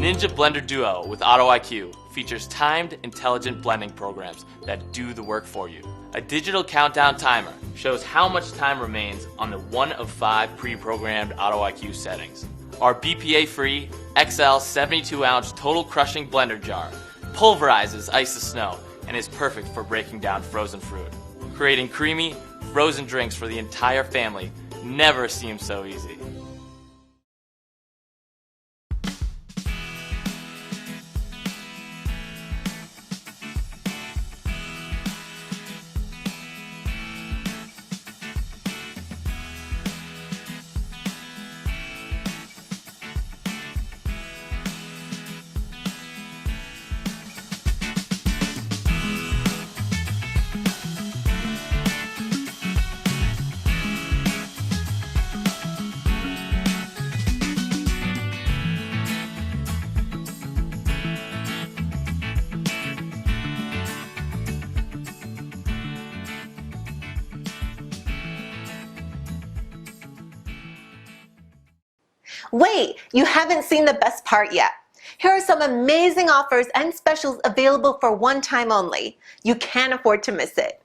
Ninja Blender Duo with Auto IQ features timed, intelligent blending programs that do the work for you. A digital countdown timer shows how much time remains on the 1 of 5 pre-programmed Auto IQ settings. Our BPA-free XL 72-ounce total crushing blender jar pulverizes ice to snow and is perfect for breaking down frozen fruit. Creating creamy, frozen drinks for the entire family never seems so easy. Wait, you haven't seen the best part yet. Here are some amazing offers and specials available for one time only. You can't afford to miss it.